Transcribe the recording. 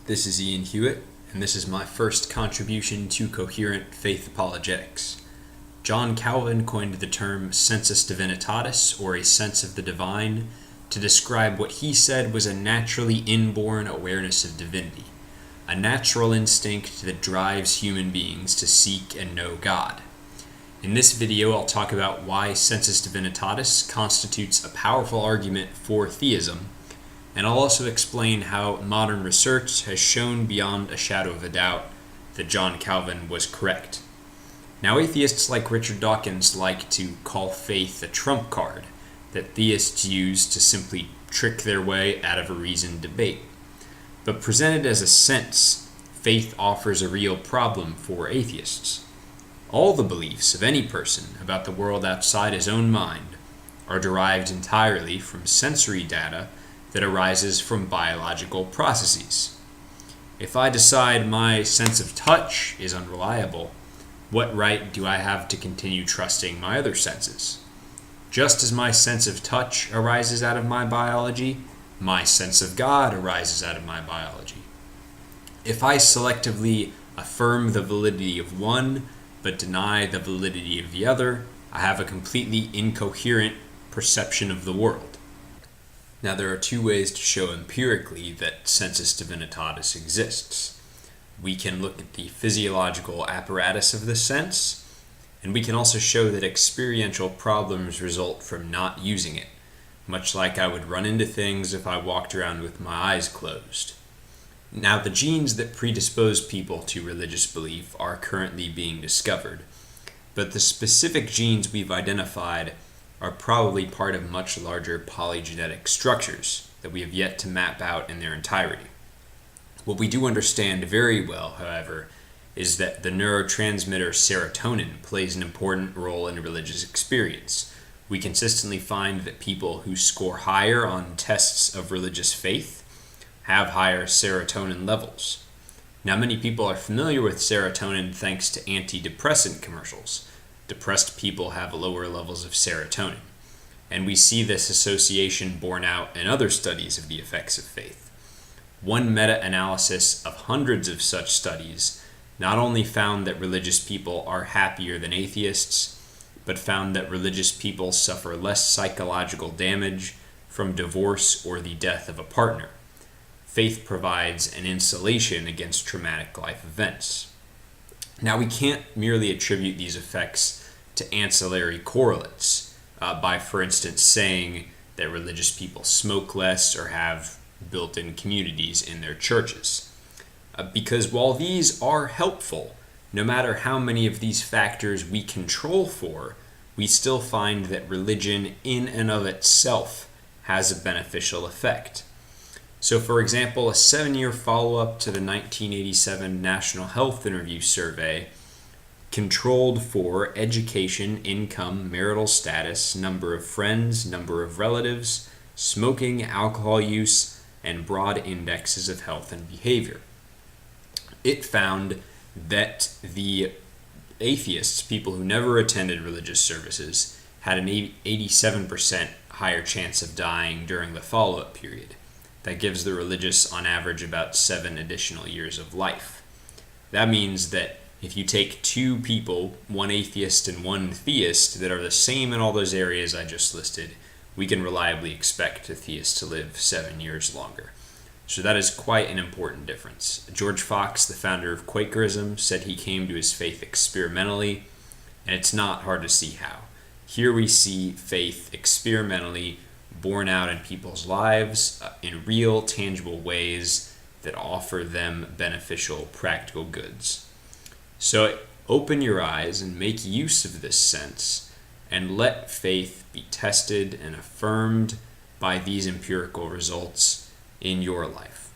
This is Ian Huyett, and this is my first contribution to Coherent Faith apologetics. John Calvin coined the term Sensus Divinitatus, or a sense of the divine, to describe what he said was a naturally inborn awareness of divinity, a natural instinct that drives human beings to seek and know God. In this video, I'll talk about why Sensus Divinitatis constitutes a powerful argument for theism, and I'll also explain how modern research has shown beyond a shadow of a doubt that John Calvin was correct. Now, atheists like Richard Dawkins like to call faith a trump card that theists use to simply trick their way out of a reasoned debate. But presented as a sense, faith offers a real problem for atheists. All the beliefs of any person about the world outside his own mind are derived entirely from sensory data that arises from biological processes. If I decide my sense of touch is unreliable, what right do I have to continue trusting my other senses? Just as my sense of touch arises out of my biology, my sense of God arises out of my biology. If I selectively affirm the validity of one, but deny the validity of the other, I have a completely incoherent perception of the world. Now, there are two ways to show empirically that Sensus Divinitatis exists. We can look at the physiological apparatus of the sense, and we can also show that experiential problems result from not using it, much like I would run into things if I walked around with my eyes closed. Now, the genes that predispose people to religious belief are currently being discovered, but the specific genes we've identified are probably part of much larger polygenetic structures that we have yet to map out in their entirety. What we do understand very well, however, is that the neurotransmitter serotonin plays an important role in religious experience. We consistently find that people who score higher on tests of religious faith have higher serotonin levels. Now, many people are familiar with serotonin thanks to antidepressant commercials. Depressed people have lower levels of serotonin, and we see this association borne out in other studies of the effects of faith. One meta-analysis of hundreds of such studies not only found that religious people are happier than atheists, but found that religious people suffer less psychological damage from divorce or the death of a partner. Faith provides an insulation against traumatic life events. Now, we can't merely attribute these effects to ancillary correlates by, for instance, saying that religious people smoke less or have built-in communities in their churches. Because while these are helpful, no matter how many of these factors we control for, we still find that religion in and of itself has a beneficial effect. So, for example, a 7-year follow-up to the 1987 National Health Interview Survey controlled for education, income, marital status, number of friends, number of relatives, smoking, alcohol use, and broad indexes of health and behavior. It found that the atheists, people who never attended religious services, had an 87% higher chance of dying during the follow-up period. That gives the religious, on average, about 7 additional years of life. That means that if you take two people, one atheist and one theist, that are the same in all those areas I just listed, we can reliably expect a theist to live 7 years longer. So that is quite an important difference. George Fox, the founder of Quakerism, said he came to his faith experimentally, and it's not hard to see how. Here we see faith experimentally borne out in people's lives in real, tangible ways that offer them beneficial, practical goods. So open your eyes and make use of this sense, and let faith be tested and affirmed by these empirical results in your life.